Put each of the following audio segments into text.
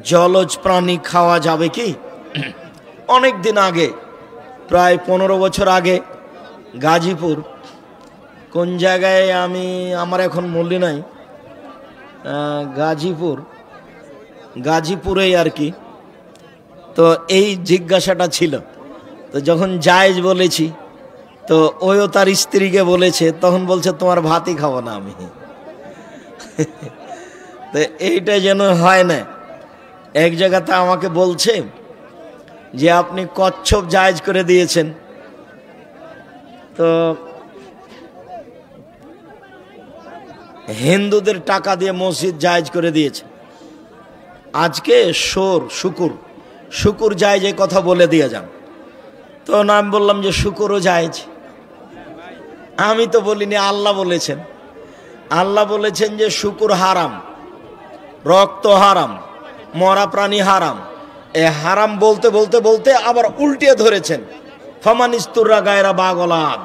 জলজ প্রাণী খাওয়া যাবে কি? অনেক দিন আগে, প্রায় 15 বছর আগে, গাজীপুর কোন জায়গায় আমার এখন মনে নাই, গাজীপুরেই আর কি। তো এই জিজ্ঞাসাটা ছিল। তো যখন জায়েজ বলেছি, তো ওইও তার স্ত্রীকে বলেছে, তখন বলছে তোমার ভাতই খাবো না আমি। তো এইটা যেন হয় না। এক জায়গাতে আমাকে বলছে যে আপনি কচ্ছপ জায়েজ করে দিয়েছেন, তো হিন্দুদের টাকা দিয়ে মসজিদ জায়েজ করে দিয়েছে। আজকে শুকুর জায়েজ এই কথা বলে দিয়ে যান। তো আমি বললাম যে শুকুরও জায়েজ। আমি তো বলিনি, আল্লাহ বলেছেন। আল্লাহ বলেছেন যে শুকুর হারাম, রক্ত হারাম, মরা প্রাণী হারাম। এ হারাম বলতে বলতে বলতে আবার উল্টিয়ে ধরেছেন, ফামানিস্তুররা গায়রা বাগলাদ,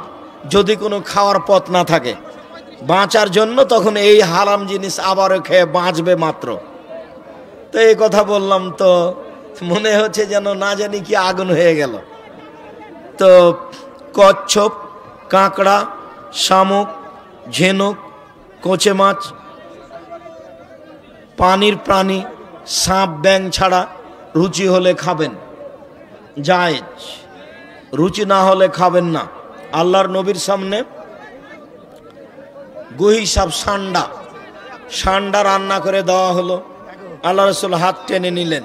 যদি কোনো খাওয়ার পথ না থাকে বাঁচার জন্য, তখন এই হারাম জিনিস আবারও খেয়ে বাঁচবে মাত্র। তো এই কথা বললাম, তো মনে হচ্ছে যেন না জানি কি আগুন হয়ে গেল। তো কচ্ছপ, কাঁকড়া, শামুক, ঝিনুক, কোচে মাছ, পানির প্রাণী, সাপ, ব্যাঙ ছাড়া রুচি হলে খাবেন, জায়েজ। রুচি না হলে খাবেন না। আল্লাহর নবীর সামনে গুহি সাপ, সান্ডা রান্না করে দেওয়া হলো। আল্লাহ রসুল হাত টেনে নিলেন।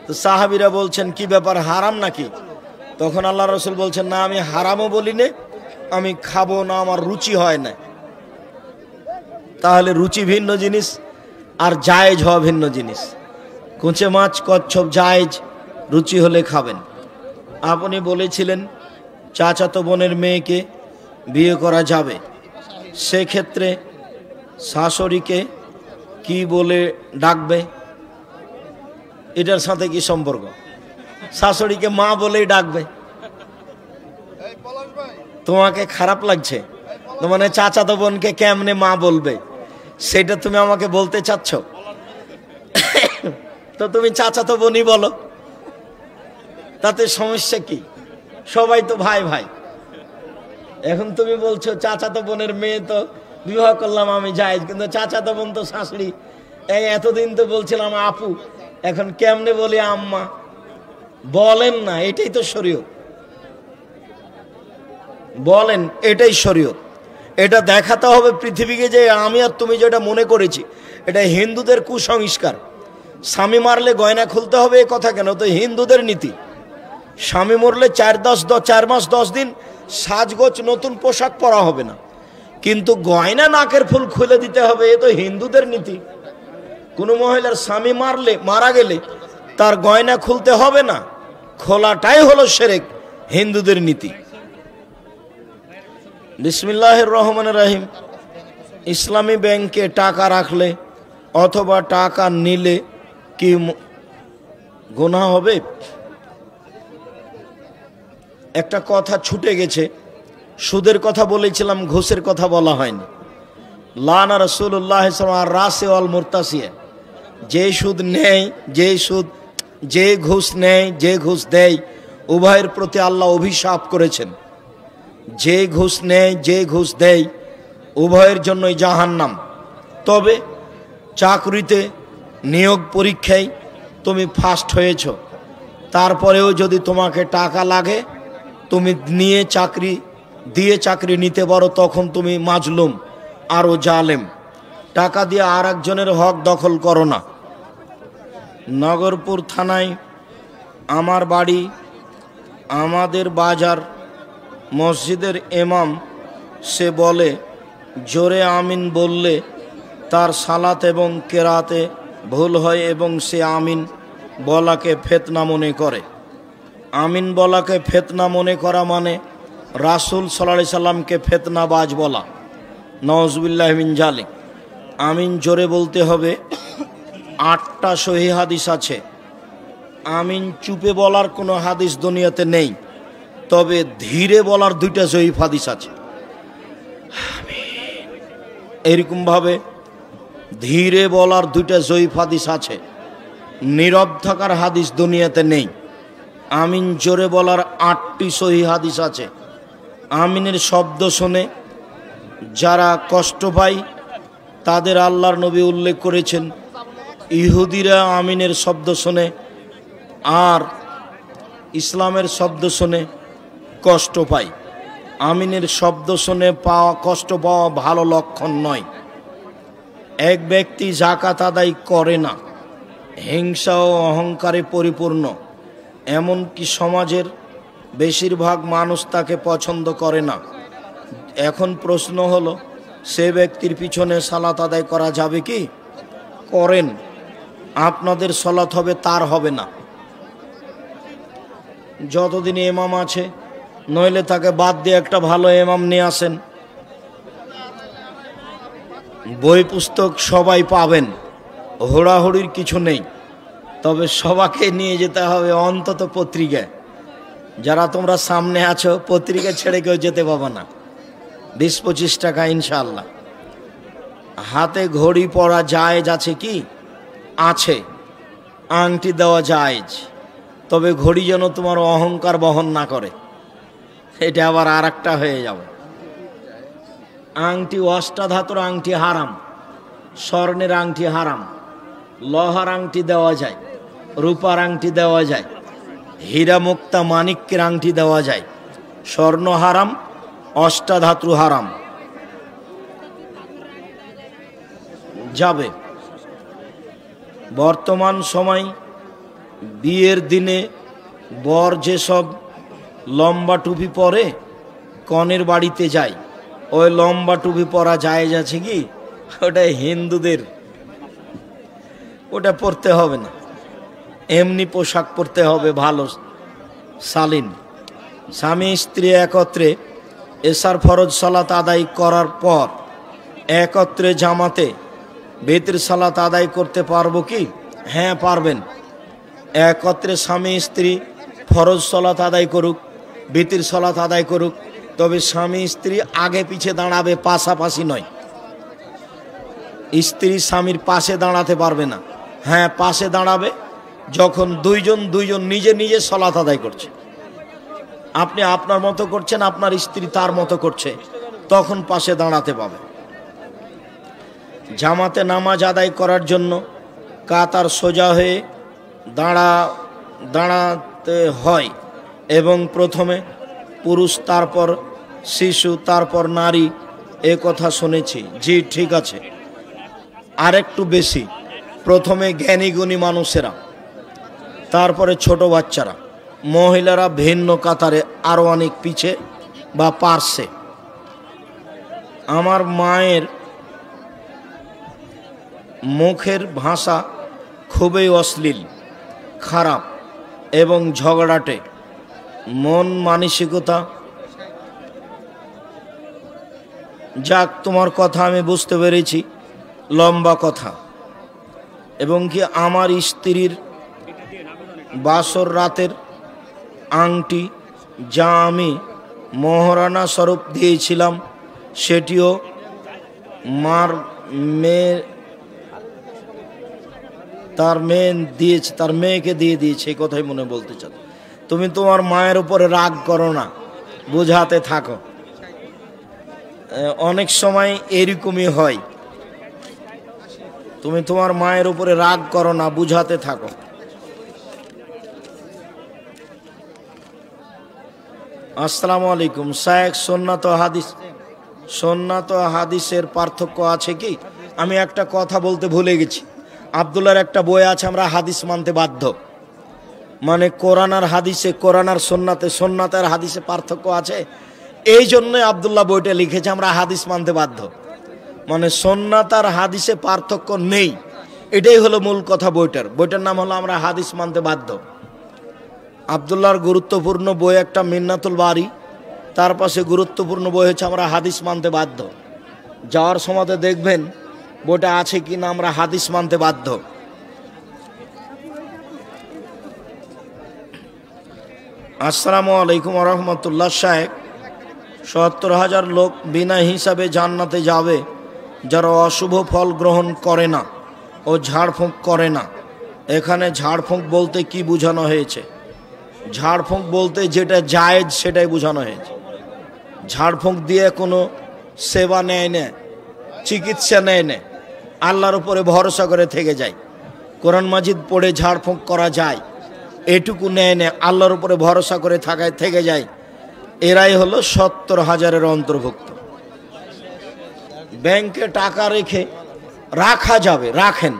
তো সাহাবিরা বলছেন কি ব্যাপার, হারাম নাকি? তখন আল্লাহ রসুল বলছেন, না আমি হারামও বলি না, আমি খাবো না, আমার রুচি হয় না। তাহলে রুচি ভিন্ন জিনিস আর জায়েজ হওয়া ভিন্ন জিনিস। কুঁচে মাছ, কচ্ছপ জায়েজ, রুচি হলে খাবেন। আপনি বলেছিলেন চাচাতো বোনের মেয়েকে বিয়ে করা যাবে, সেক্ষেত্রে শাশুড়িকে কি বলে ডাকবে? এটার সাথে কি সম্পর্ক? শাশুড়িকে মা বলেই ডাকবে। তোমাকে খারাপ লাগছে তো, মানে চাচাতো বোনকে কেমনে মা বলবে সেটা তুমি আমাকে বলতে চাচ্ছ? তো তুমি চাচাতো বোনই বলো, তাতে সমস্যা কি? সবাই তো ভাই ভাই। এখন তুমি বলছো চাচাতো বোনের মেয়ে তো বিবাহ করলাম আমি জায়েজ, কিন্তু চাচাতো বোন তো শাশুড়ি। এই এতদিন তো বলছিলাম আপু, এখন কেমনে বলি আম্মা? বলেন না, এটাই তো শরীয়ত। বলেন, এটাই শরীয়ত। এটা দেখাতে হবে পৃথিবীকে যে আমি আর তুমি যেটা মনে করেছি এটা হিন্দুদের কুসংস্কার। স্বামী মারলে গয়না খুলতে হবে, এ কথা কেন? তো হিন্দুদের নীতি। স্বামী মরলে 4 মাস 10 দিন সাজগোজ নতুন পোশাক পরা হবে না, কিন্তু গয়না নাকের ফুল খুলে দিতে হবে, এ তো হিন্দুদের নীতি। কোনো মহিলার স্বামী মারা গেলে তার গয়না খুলতে হবে না, খোলাটাই হলো শিরক, হিন্দুদের নীতি। বিসমিল্লাহির রহমানির রহিম। ইসলামী ব্যাংকে টাকা রাখলে অথবা টাকা নিলে কি গুনাহ হবে? একটা কথা ছুটে গেছে, সুদের কথা বলেছিলাম, ঘুষের কথা বলা হয়নি। লানা রাসূলুল্লাহ সাল্লাল্লাহু আলাইহি রাসি ওয়াল মুরতাসিয়া, যে সুদ নেয়, যে ঘুষ নেয়, যে ঘুষ দেয়, উভয়ের প্রতি আল্লাহ অভিশাপ করেছেন। যে ঘুষ নেয়, যে ঘুষ দেয়, উভয়ের জন্যই জাহান্নাম। তবে চাকরিতে নিয়োগ পরীক্ষায় তুমি ফার্স্ট হয়েছ, তারপরেও যদি তোমাকে টাকা লাগে, তুমি দিয়ে চাকরি নিতে পারো, তখন তুমি মাজলুম, আরও জালেম। টাকা দিয়ে আর একজনের হক দখল করো না। নগরপুর থানায় আমার বাড়ি, আমাদের বাজার, মসজিদের ইমাম সে বলে জোরে আমিন বললে তার সালাত এবং কেরাতে ভুল হয় এবং সে আমিন বলাকে ফিতনা মনে করে। আমিন বলাকে ফিতনা মনে করা মানে রাসূল সাল্লাল্লাহু আলাইহি সাল্লামকে ফিতনাবাজ বলা। নাউযুবিল্লাহি মিন যালিক। আমিন জোরে বলতে হবে। 8টা সহিহ হাদিস আছে। আমিন চুপে বলার কোনো হাদিস দুনিয়াতে নেই, তবে ধীরে বলার 2টা সহিহ হাদিস আছে। এরকম ভাবে ধীরে বলার 2টা সহিহ হাদিস আছে। নীরব থাকার হাদিস দুনিয়াতে নেই। আমিন জোরে বলার 8টি সহিহ হাদিস আছে। আমিনের শব্দ শুনে যারা কষ্ট পায় তাদের আল্লাহর নবী উল্লেখ করেছেন, ইহুদিরা আমিনের শব্দ শুনে আর ইসলামের শব্দ শুনে কষ্ট পায়। আমিনের শব্দ শুনে কষ্ট পাওয়া ভালো লক্ষণ নয়। এক ব্যক্তি যাকাত আদায় করে না, হিংসা ও অহংকারে পরিপূর্ণ, এমনকি সমাজের বেশিরভাগ মানুষ তাকে পছন্দ করে না। এখন প্রশ্ন হলো, সে ব্যক্তির পিছনে সালাত আদায় করা যাবে কি? করেন, আপনাদের সালাত হবে, তার হবে না। যতদিন ইমাম আছে, নইলে তাকে বাদ দিয়ে একটা ভালো ইমাম নিয়ে আসেন। বই পুস্তক সবাই পাবেন, হোড়াহুড়ির কিছু নেই, তবে সবাইকে নিয়ে যেতে হবে অন্তত পত্রিকায়। যারা তোমরা সামনে আছো, পত্রিকা ছেড়ে কেউ যেতে পাবে না। 20-25 টাকা ইনশাআল্লাহ। হাতে ঘড়ি পরা জায়েজ আছে কি? আছে। আংটি দেওয়া জায়েজ, তবে ঘড়ি যেন তোমার অহংকার বহন না করে, এটা আবার আর একটা হয়ে যাবে। আংটি, অষ্টাধাতুর আংটি হারাম, স্বর্ণের আংটি হারাম, লোহার আংটি দেওয়া যায়, রূপার আংটি দেওয়া যায়, হীরা মুক্তা মানিক্যের আংটি দেওয়া যায়। স্বর্ণ হারাম, অষ্টাধাতু হারাম। যাবে। বর্তমান সময় বিয়ের দিনে বর যেসব লম্বা টুপি পরে কনের বাড়িতে যায়, ওই লম্বা টুপি পরা জায়েজ আছে কি? ওটা হিন্দুদের, ওটা পরতে হবে না। এমনি পোশাক পরতে হবে ভালো শালীন। স্বামী স্ত্রী একত্রে এশার ফরজ সালাত আদায় করার পর একত্রে জামাতে বেতের সালাত আদায় করতে পারবো কি? হ্যাঁ, পারবেন। একত্রে স্বামী স্ত্রী ফরজ সালাত আদায় করুক, বেতের সালাত আদায় করুক, তবে স্বামী স্ত্রী আগে পিছে দাঁড়াবে, পাশাপাশি নয়। স্ত্রী স্বামীর পাশে দাঁড়াতে পারবে না। হ্যাঁ, পাশে দাঁড়াবে যখন দুইজন নিজে নিজে সালাত আদায় করছে। আপনি আপনার মতো করছেন, আপনার স্ত্রী তার মতো করছে, তখন পাশে দাঁড়াতে পাবে। জামাতে নামাজ আদায় করার জন্য কাতার সোজা হয়ে দাঁড়াতে হয় এবং প্রথমে পুরুষ, তারপর শিশু, তারপর নারী, এ কথা শুনেছি। জি, ঠিক আছে। আর একটু বেশি, প্রথমে জ্ঞানী গুণী মানুষেরা, তারপরে ছোট বাচ্চারা, মহিলারা ভিন্ন কাতারে আরো অনেক পিছে বা পার্শ্বে। আমার মায়ের মুখের ভাষা খুবই অশ্লীল, খারাপ এবং ঝগড়াটে। মন মানসিকতা, যাক, তোমার কথা আমি বুঝতে পেরেছি, লম্বা কথা। এবং কি আমার স্ত্রীর বাসর রাতের আংটি যা আমি মহারানা স্বরূপ দিয়েছিলাম, সেটিও তার মেয়েকে দিয়ে দিয়েছে, এই কথাই মনে বলতে চাও। তুমি তোমার মায়ের উপরে রাগ করো না, বোঝাতে থাকো। অনেক সময় এরকমই হয়, তুমি তোমার মায়ের উপরে রাগ করো না, বুঝাতে থাকো। আসসালামু আলাইকুম। শায়েখ, সুন্নাত ও হাদিসের পার্থক্য আছে কি? আমি একটা কথা বলতে ভুলে গেছি। আব্দুল্লাহর একটা বই আছে, আমরা হাদিস মানতে বাধ্য, মানে কোরআন আর হাদিসে, কোরআন আর সুন্নাতে, সুন্নাত আর হাদিসে পার্থক্য আছে। এই জন্যই আব্দুল্লাহ বইটা লিখেছে, আমরা হাদিস মানতে বাধ্য, মানে সুন্নাত আর হাদিসে পার্থক্য নেই, এটাই হলো মূল কথা বইটার নাম হলো আমরা হাদিস মানতে বাধ্য। আব্দুল্লাহর গুরুত্বপূর্ণ বই একটা মিন্নাতুল বারি, তার পাশে গুরুত্বপূর্ণ বই হচ্ছে আমরা হাদিস মানতে বাধ্য। যাওয়ার সময় দেখবেন বইটা আছে কি না, আমরা হাদিস মানতে বাধ্য। আসসালামু আলাইকুম ওয়া রাহমাতুল্লাহ। শায়েখ, ৭০,০০০ লোক বিনা হিসাবে জান্নাতে যাবে যারা অশুভ ফল গ্রহণ করে না ও ঝাড়ফুঁক করে না, এখানে ঝাড়ফুঁক বলতে কি বোঝানো হয়েছে? ঝাড়ফুঁক বলতে যেটা জায়েজ সেটাই বোঝানো হয়েছে। ঝাড়ফুঁক দিয়ে কোনো সেবা নেয় না, চিকিৎসা নেয় না, আল্লাহর উপরে ভরসা করে থেকে যায়। কোরআন মাজিদ পড়ে ঝাড়ফুঁক করা যায়, এটুকু নেয় না, আল্লাহর উপরে ভরসা করে থাকায় থেকে যায়। এরাই হলো 70,000-এর অন্তর্ভুক্ত। ব্যাংকে টাকা রেখে রাখা যাবে, রাখেন,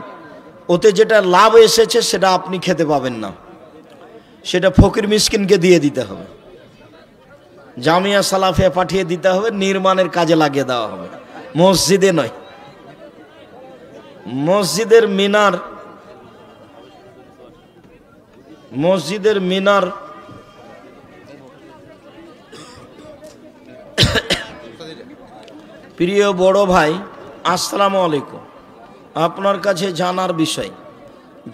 ওতে যেটা লাভ এসেছে সেটা আপনি খেতে পাবেন না, সেটা ফকির মিসকিনকে দিয়ে দিতে হবে, জামিয়া সালাফিয়া পাঠিয়ে দিতে হবে, নির্মাণের কাজে লাগিয়ে দেওয়া হবে, মসজিদে নয়। মসজিদের মিনার প্রিয় বড় ভাই, আসসালামু আলাইকুম। আপনার কাছে জানার বিষয়,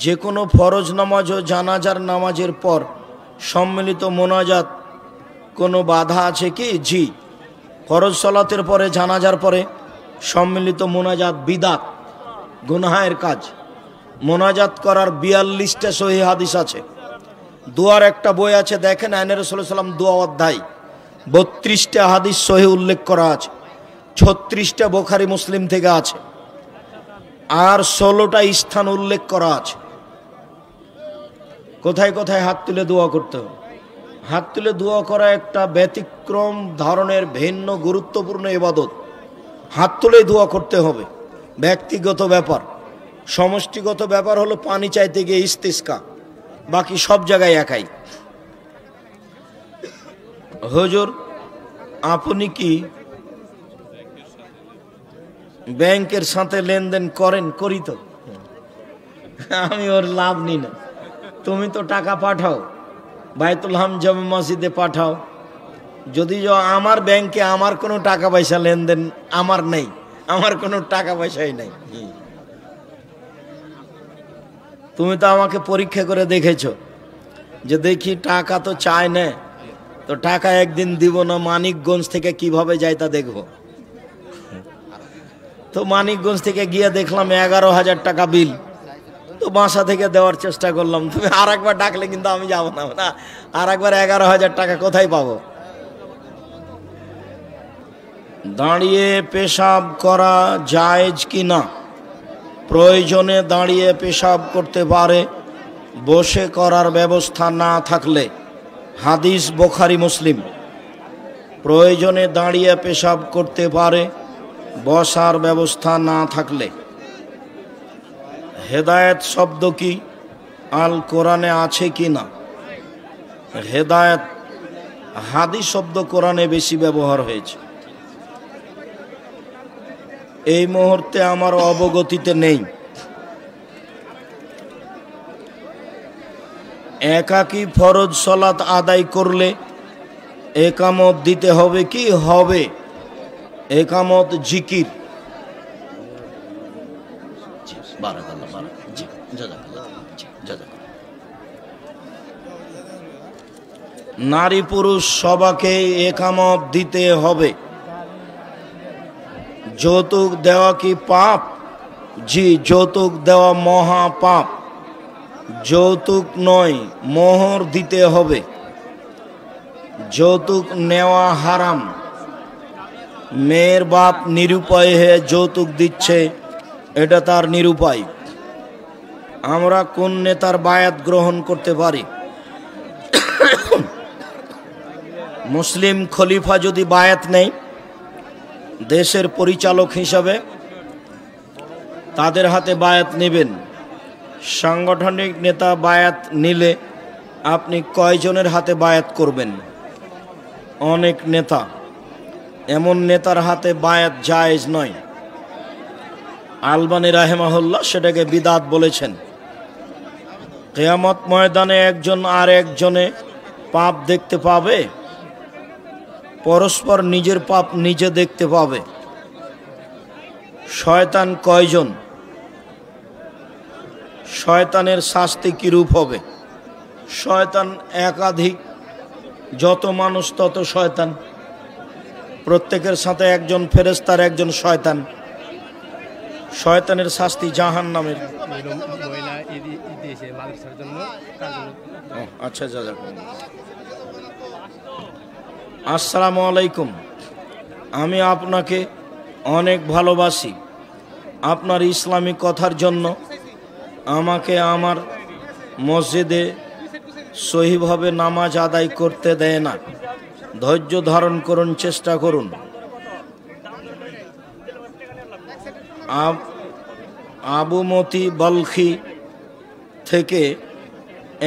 যে কোনো ফরজ নামাজ ও জানাজার নামাজের পর সম্মিলিত মোনাজাত কোনো বাধা আছে কি? জি, ফরজ সালাতের পরে জানাজার পরে সম্মিলিত মোনাজাত বিদাত, গুনাহের কাজ। মোনাজাত করার 42টা সহিহ হাদিস আছে। দোয়ার একটা বই আছে, দেখেন, আইনে রাসূল সাল্লাল্লাহু আলাইহি ওয়াসাল্লাম দোয়া অধ্যায়, 32টা হাদিস সহিহ উল্লেখ করা আছে, 36টা বুখারী মুসলিম থেকে আছে, আর 16টা স্থান উল্লেখ করা আছে। কোথায় কোথায় হাত তুলে দোয়া করতে হবে। হাত তুলে দোয়া করা একটা ব্যতিক্রম ধরনের ভিন্ন গুরুত্বপূর্ণ ইবাদত। হাত তুলে দোয়া করতে হবে, ব্যক্তিগত ব্যাপার। সমষ্টিগত ব্যাপার হলো পানি চাইতে গিয়ে ইস্তিসকা, বাকি সব জায়গায় একাই। হুজুর, আপনি কি ব্যাংকের সাথে লেনদেন করেন? করি তো। আমি ওর লাভ নিই না। তুমি তো টাকা পাঠাও, বাইতুল হাম জামে মসজিদে পাঠাও। যদি আমার ব্যাংকে আমার কোনো টাকা পয়সা লেনদেন আমার নেই, আমার কোনো টাকা পয়সাই নেই। তুমি তো আমাকে পরীক্ষা করে দেখেছো যে দেখি টাকা তো চায় না, তো টাকা একদিন দিব না, মানিকগঞ্জ থেকে কিভাবে যায় তা দেখবো। তো মানিকগঞ্জ থেকে গিয়ে দেখলাম 11,000 টাকা বিল, তো বাসা থেকে দেওয়ার চেষ্টা করলাম। তুমি আর একবার ডাকলে কিন্তু আমি যাবো না, না আর একবার 11,000 টাকা কোথায় পাবো? দাঁড়িয়ে পেশাব করা জায়েজ কি না? প্রয়োজনে দাঁড়িয়ে পেশাব করতে পারে, বসে করার ব্যবস্থা না থাকলে। হাদিস বুখারী মুসলিম। প্রয়োজনে দাঁড়িয়ে পেশাব করতে পারে, বসার ব্যবস্থা না থাকলে। হেদায়েত শব্দ কি আল কোরআনে আছে কি না? হেদায়েত হাদিস শব্দ কোরআনে বেশি ব্যবহার হয়েছে, এই মুহূর্তে আমার অবগতিতে নেই। একাকী ফরজ সালাত আদায় করলে একামত দিতে হবে কি? হবে। একামত জিকির। নারী পুরুষ সবাকে একামত দিতে হবে। যৌতুক দেওয়া কি পাপ? জি, যৌতুক দেওয়া মহা পাপ। যৌতুক নয়, মোহর দিতে হবে। যৌতুক নেওয়া হারাম। মেয়ের বাপ নিরুপায় হয়ে যৌতুক দিচ্ছে, এটা তার নিরুপায়। আমরা কোন নেতার বায়াত গ্রহণ করতে পারি? মুসলিম খলিফা যদি বায়াত নেই দেশের পরিচালক হিসাবে, তাদের হাতে বায়াত নেবেন। সাংগঠনিক নেতা বায়াত নিলে আপনি কয়জনের হাতে বায়াত করবেন? অনেক নেতা। এমন নেতার হাতে বায়াত জায়েজ নয়। আলবানী রাহিমাহুল্লাহ সেটাকে বিদাত বলেছেন। কিয়ামত ময়দানে একজন আর একজনে পাপ দেখতে পাবে, পরস্পর নিজের পাপ নিজে দেখতে পাবে। শয়তান কয়জন? শয়তানের শাস্তি কিরূপ হবে? শয়তান একাধিক, যত মানুষ তত শয়তান। প্রত্যেকের সাথে একজন ফেরেশতার একজন শয়তান। শয়তানের শাস্তি জাহান্নামের। আচ্ছা আসসালামু আলাইকুম। আমি আপনাকে অনেক ভালোবাসি। আপনার ইসলামী কথার জন্য আমাকে আমার মসজিদে সহিভাবে নামাজ আদায় করতে দেয় না। ধৈর্য ধারণ করুন, চেষ্টা করুন। আবু মতি বলখি থেকে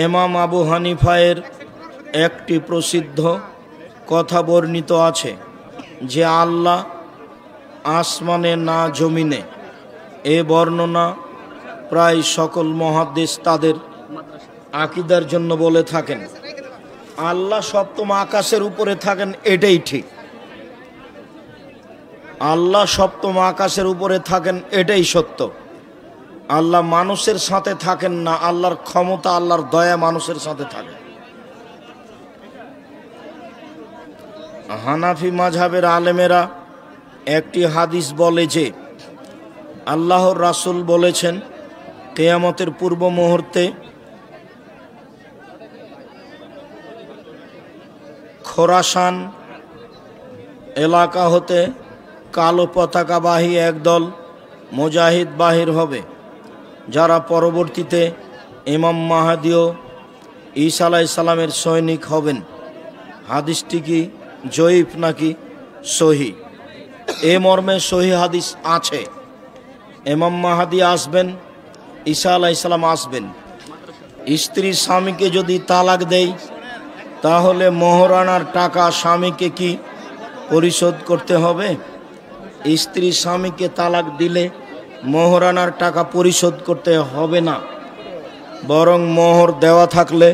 ইমাম আবু হানিফায়ের একটি প্রসিদ্ধ কথা বর্ণিত আছে যে আল্লাহ আসমানে না জমিনে। এ বর্ণনা প্রায় সকল মুহাদ্দিস তাদের আকীদার জন্য বলে থাকেন। আল্লাহ সপ্তম আকাশের উপরে থাকেন, এটাই ঠিক। আল্লাহ সপ্তম আকাশের উপরে থাকেন, এটাই সত্য। আল্লাহ মানুষের সাথে থাকেন না। আল্লাহর ক্ষমতা, আল্লাহর দয়া মানুষের সাথে থাকে। হানাফি মাযহাবের আলেমেরা একটি হাদিস বলে যে আল্লাহর রাসূল বলেছেন, কিয়ামতের পূর্ব মুহূর্তে খোরাসান এলাকা হতে কালো পতাকাবাহী একদল মুজাহিদ বাহির হবে, যারা পরবর্তীতে ইমাম মাহদী ও ঈসা আলাইহিস সালামের সৈনিক হবেন। হাদিসটি কি জয়ীফ নাকি সহি? এ মর্মে সহি হাদিস আছে। ইমাম মাহদী আসবেন, ঈসা আলাইহিস সালাম আসবেন। স্ত্রী স্বামীকে যদি তালাক দেয় তাহলে মোহরানার টাকা স্বামীকে কি পরিশোধ করতে হবে? স্ত্রী স্বামীকে তালাক দিলে মোহরানার টাকা পরিশোধ করতে হবে না, বরং মোহর দেওয়া থাকলে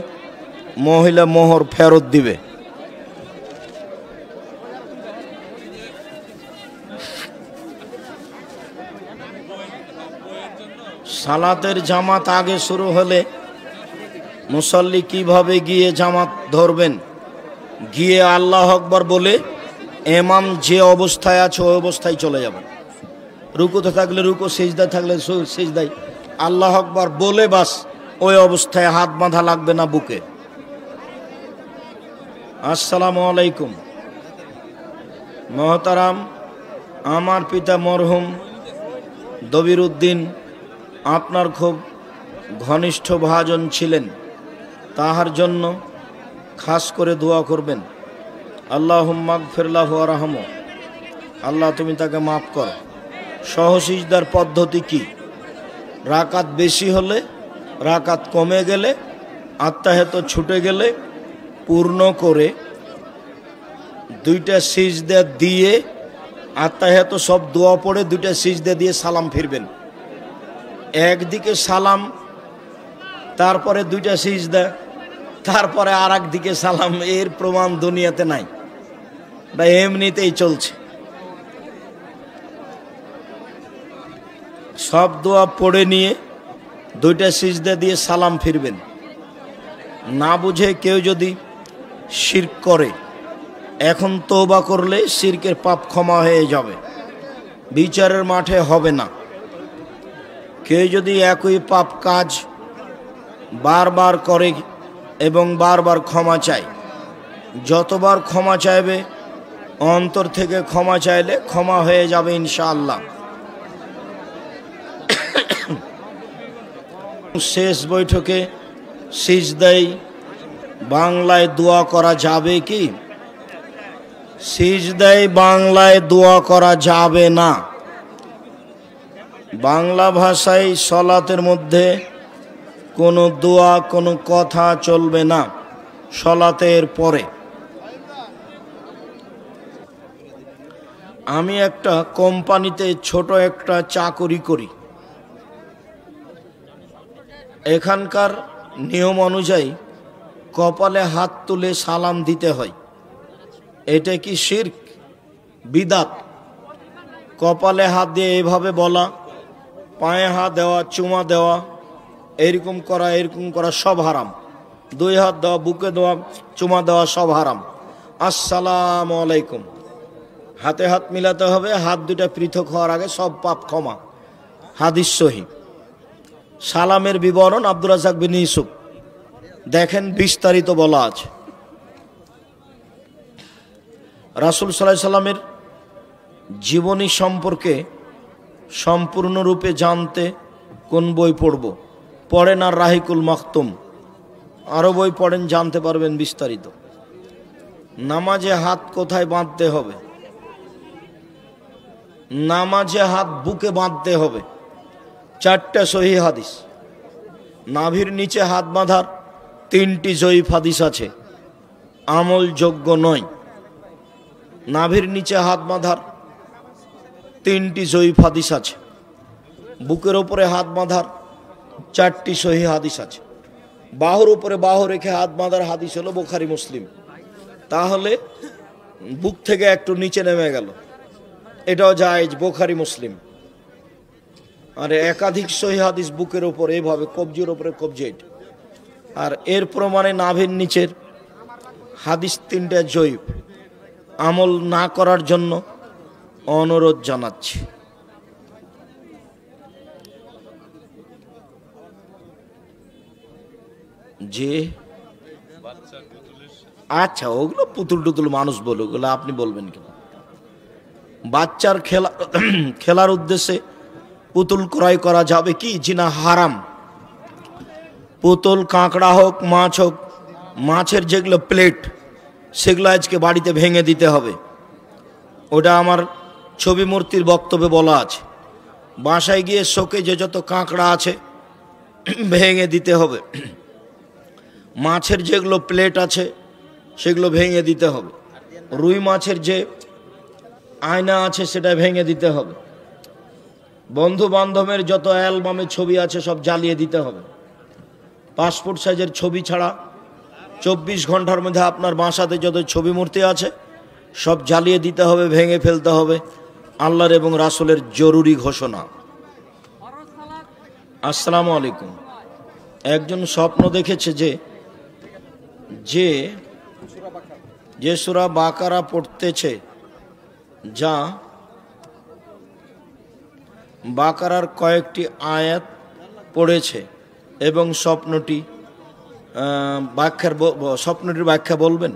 মহিলা মোহর ফেরত দিবে। সালাতের জামাত আগে শুরু হলে মুসল্লি কিভাবে গিয়ে জামাত ধরবেন? গিয়ে আল্লাহু আকবার বলে ইমাম যে অবস্থায় আছে ওই অবস্থায় চলে যাবেন। রুকুতে থাকলে রুকু, সিজদা থাকলে সিজদায় আল্লাহু আকবার বলে বাস ওই অবস্থায় হাত বাঁধা লাগবে না বুকে। আসসালামু আলাইকুম। মহতারাম, আমার পিতা মরহুম দবির উদ্দিন আপনার খুব ঘনিষ্ঠ ভাজন ছিলেন। তাহার জন্য খাস করে দোয়া করবেন। আল্লাহুম্মা গফির লাহু ওয়ারহামহু। আল্লাহ তুমি তাকে মাফ করো। সহসিজদার পদ্ধতি কি? রাকাত বেশি হলে, রাকাত কমে গেলে, আত্তাহিয়াত ছুটে গেলে পূর্ণ করে দুইটা সিজদা দিয়ে আত্তাহিয়াত সব দোয়া পড়ে দুইটা সিজদা দিয়ে সালাম ফিরবেন। একদিকে সালাম, তারপরে দুইটা সিজদা, তারপরে আর একদিকে সালাম। এর প্রমাণ দুনিয়াতে নাই, বা এমনিতেই চলছে। সব দোয়া পড়ে নিয়ে দুইটা সিজদা দিয়ে সালাম ফিরবেন। না বুঝে কেউ যদি শিরক করে, এখন তওবা করলে শিরকের পাপ ক্ষমা হয়ে যাবে, বিচারের মাঠে হবে না। কেউ যদি একই পাপ কাজ বারবার করে এবং বারবার ক্ষমা চায়, যতবার ক্ষমা চাইবে অন্তর থেকে ক্ষমা চাইলে ক্ষমা হয়ে যাবে ইনশাআল্লাহ। শেষ বৈঠকে সিজদায় বাংলায় দোয়া করা যাবে কি? সিজদায় বাংলায় দোয়া করা যাবে না। বাংলা ভাষায় সলাতের মধ্যে কোনো দোয়া, কোনো কথা চলবে না সলাতের পরে। আমি একটা কোম্পানিতে ছোট একটা চাকরি করি। এখানকার নিয়ম অনুযায়ী কপালে হাত তুলে সালাম দিতে হয়। এটা কি শিরক, বিদাত? কপালে হাত দিয়ে এইভাবে বলা, পায়ে হাত দেওয়া, চুমা দেওয়া, এরকম করা সব হারাম। দুই হাত দেওয়া, বুকে দেওয়া, চুমা দেওয়া সব হারাম। আসসালামু আলাইকুম, হাতে হাত মিলাতে হবে। হাত দুটা পৃথক হওয়ার আগে সব পাপ ক্ষমা। হাদিস সহি। সালামের বিবরণ আব্দুর রাজ্জাক বিন ইউসুফ, দেখেন বিস্তারিত বলা আছে। রাসূল সাল্লাল্লাহু আলাইহি সাল্লামের জীবনী সম্পর্কে সম্পূর্ণরূপে জানতে কোন বই পড়ব? পড়েন আর রাহিকুল মাখতুম, আরও বই পড়েন, জানতে পারবেন বিস্তারিত। নামাজে হাত কোথায় বাঁধতে হবে? নামাজে হাত বুকে বাঁধতে হবে। 4টে সহিহ হাদিস। নাভির নিচে হাত বাঁধার 3টি জয়ীফ হাদিস আছে, আমলযোগ্য নয়। নাভির নিচে হাত বাঁধার 3টি জয়ীফ হাদিস আছে। বুকের উপরে হাত বাঁধার 4টি সহিহ হাদিস আছে। বাহুর উপরে বাহু রেখে হাত বাঁধার হাদিস হলো বুখারী মুসলিম। তাহলে বুক থেকে একটু নিচে নেমে গেল, এটাও জায়েজ, বুখারী মুসলিম। আর একাধিক সহিহ হাদিস বুকের উপরে এভাবে কবজির উপরে কবজি, আর এর প্রমাণে নাভির নিচের হাদিস 3টে জয়ীফ। আমল না করার জন্য অনুরোধ জানাচ্ছি। যে আচ্ছা, ওগুলো পুতুল টুতুল মানুষ বলে, ওগুলো আপনি বলবেন কেন? বাচ্চার খেলার উদ্দেশ্যে পুতুল ক্রয় করা যাবে কি? জি না, হারাম। পুতুল কাঁকড়া হোক, মাছ হোক, মাছের যেগুলো প্লেট সেগুলো আজকে বাড়িতে ভেঙে দিতে হবে। ওটা আমার ছবি মূর্তির বক্তব্যে বলা আছে। বাসায় গিয়ে শোকে যে যত কাঁকড়া আছে ভেঙে দিতে হবে। মাছের যেগুলো প্লেট আছে সেগুলো ভেঙে দিতে হবে। রুই মাছের যে আয়না আছে সেটা ভেঙে দিতে হবে। বন্ধু বান্ধবের যত অ্যালবামে ছবি আছে সব জ্বালিয়ে দিতে হবে। পাসপোর্ট সাইজের ছবি ছাড়া 24 ঘন্টার মধ্যে আপনার বাসাতে যত ছবি মূর্তি আছে সব জ্বালিয়ে দিতে হবে, ভেঙে ফেলতে হবে। আল্লাহর এবং রাসূলের জরুরি ঘোষণা। আসসালামু আলাইকুম। একজন স্বপ্ন দেখেছে যে সূরা বাকারা পড়তেছে, যা বাকারার কয়েকটি আয়াত পড়েছে, এবং স্বপ্নটির ব্যাখ্যা বলবেন?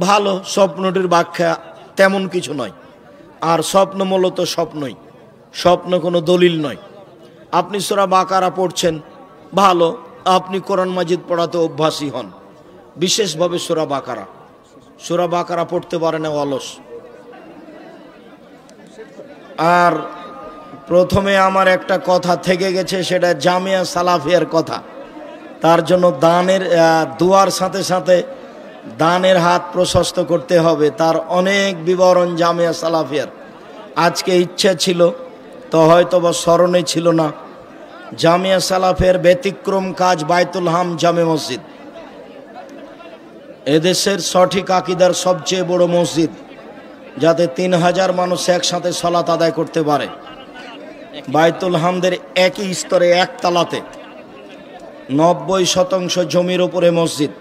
ভালো, স্বপ্নটির ব্যাখ্যা তেমন কিছু নয়। আর স্বপ্ন মূলত স্বপ্নই, স্বপ্ন কোনো দলিল নয়। আপনি সূরা বাকারা পড়ছেন, ভালো, আপনি কোরআন মাজিদ পড়াতে অভ্যাসী হন, বিশেষভাবে সূরা বাকারা পড়তে পারে না, অলস। আর প্রথমে আমার একটা কথা থেকে গেছে, সেটা জামিয়া সালাফিয়ার কথা। তার জন্য দানের দুয়ার সাথে সাথে দানের হাত প্রশস্ত করতে হবে, তার অনেক বিবরণ জামিয়া সালাফিয়ার। আজকে ইচ্ছে ছিল তো হয়তো বা স্মরণে ছিল না। জামিয়া সালাফিয়ার ব্যতিক্রম কাজ বাইতুল হাম জামে মসজিদ, এদেশের সঠিক আকীদার সবচেয়ে বড় মসজিদ, যাতে 3000 মানুষ একসাথে সালাত আদায় করতে পারে। বাইতুল হামদের একই স্তরে একতলাতে 90% জমির উপরে মসজিদ।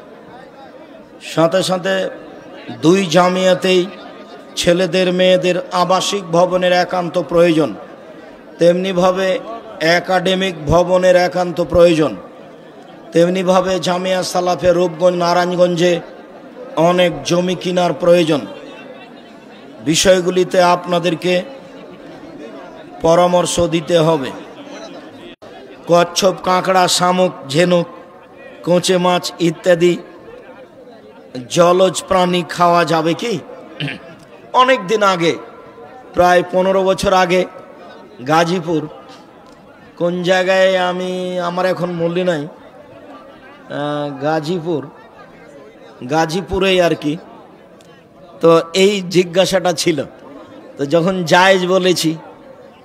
সাথে সাথে 2 জামিয়াতেই ছেলেদের মেয়েদের আবাসিক ভবনের একান্ত প্রয়োজন, তেমনিভাবে একাডেমিক ভবনের একান্ত প্রয়োজন। তেমনিভাবে জামিয়া সালাফে রূপগঞ্জ, নারায়ণগঞ্জে অনেক জমি কেনার প্রয়োজন। বিষয়গুলিতে আপনাদেরকে পরামর্শ দিতে হবে। কচ্ছপ, কাঁকড়া, শামুক, ঝিনুক, কোঁচে মাছ ইত্যাদি জলজ প্রাণী খাওয়া যাবে কি? অনেক দিন আগে, প্রায় 15 বছর আগে, গাজীপুর কোন জায়গায় আমার এখন মনে নাই, গাজীপুরেই আর কি। তো এই জিজ্ঞাসাটা ছিল, তো যখন জায়েজ বলেছি,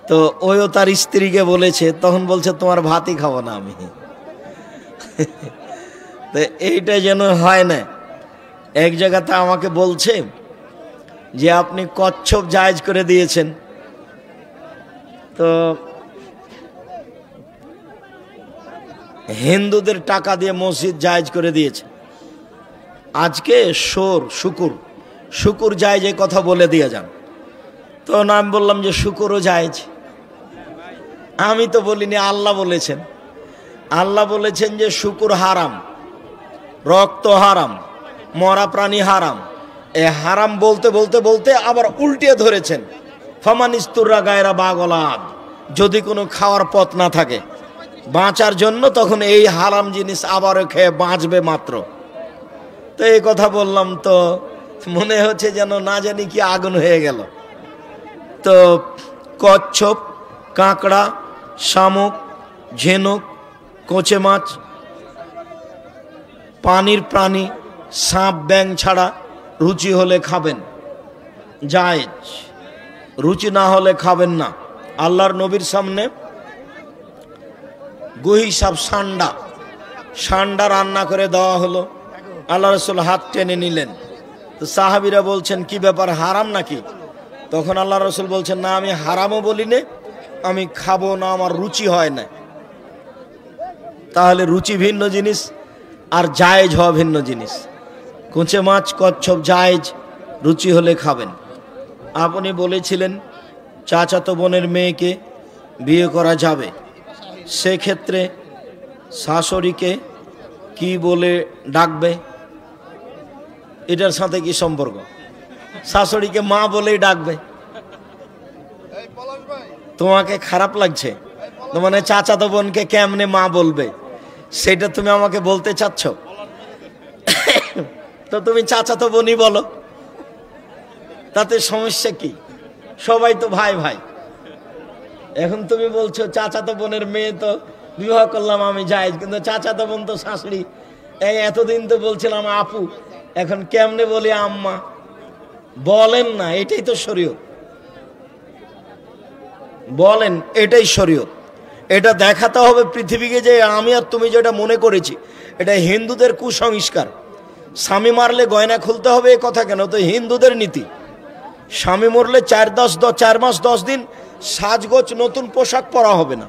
তো ওইও তার স্ত্রীকে বলেছে, তখন বলছে তোমার ভাতই খাবো না আমি। তো এইটা যেন হয় না। এক জায়গাতে আমাকে বলছে যে আপনি কচ্ছপ জায়েজ করে দিয়েছেন, তো হিন্দুদের টাকা দিয়ে মসজিদ জায়েজ করে দিয়েছে। আজকে শুকুর জায়েজ এই কথা বলে দিয়ে যান। তো আমি বললাম যে শুকুরও জায়েজ। আমি তো বলিনি, আল্লাহ বলেছেন। আল্লাহ বলেছেন যে শুকুর হারাম, রক্ত হারাম, মরা প্রাণী হারাম। এ হারাম বলতে বলতে বলতে আবার উল্টে ধরেছেন, ফামানিস্তুররা গায়রা বাগলাদ, যদি কোনো খাওয়ার পথ না থাকে বাঁচার জন্য, তখন এই হারাম জিনিস আবারও খেয়ে বাঁচবে মাত্র। তো এই কথা বললাম তো মনে হচ্ছে যেন না জানি কি আগুন হয়ে গেল। তো কচ্ছপ, কাঁকড়া, শামুক, ঝিনুক, কোচে মাছ, পানির প্রাণী, সাপ, ব্যাং ছাড়া রুচি হলে খাবেন, জায়েজ। রুচি না হলে খাবেন না। আল্লাহর নবীর সামনে গুহি সাপ, সান্ডা রান্না করে দেওয়া হলো। আল্লাহ রসুল হাত টেনে নিলেন। তো সাহাবিরা বলছেন কি ব্যাপার, হারাম নাকি? তখন আল্লাহ রসুল বলছেন, না আমি হারামও বলি না, আমি খাবো না, আমার রুচি হয় না। তাহলে রুচি ভিন্ন জিনিস আর জায়েজ হওয়া ভিন্ন জিনিস। কুঁচে মাছ, কচ্ছপ জায়েজ, রুচি হলে খাবেন। আপনি বলেছিলেন চাচাতো বোনের মেয়েকে বিয়ে করা যাবে, সেক্ষেত্রে শাশুড়িকে কি বলে ডাকবে? এটার সাথে কি সম্পর্ক? শাশুড়িকে মা বলেই ডাকবে। তোমাকে খারাপ লাগছে? মানে চাচাতো বোনকে কেমনে মা বলবে সেটা তুমি আমাকে বলতে চাচ্ছ? তো তুমি চাচাতো বোনই বলো, তাতে সমস্যা কি? সবাই তো ভাই ভাই। এখন তুমি বলছো চাচাতো বোনের মেয়ে তো বিবাহ করলাম আমি, জায়েজ, কিন্তু চাচাতো বোন তো শাশুড়ি। এই এতদিন তো বলছিলাম আপু, এখন কেমনে বলি আম্মা? বলেন না, এটাই তো শরীয়ত। বলেন এটাই শরীয়ত। এটা দেখাতে হবে পৃথিবীকে যে আমি আর তুমি যেটা মনে করেছি এটা হিন্দুদের কুসংস্কার। স্বামী মারলে গয়না খুলতে হবে এ কথা কেন? তো হিন্দুদের নীতি। স্বামী মরলে 4 মাস 10 দিন সাজগোজ নতুন পোশাক পরা হবে না,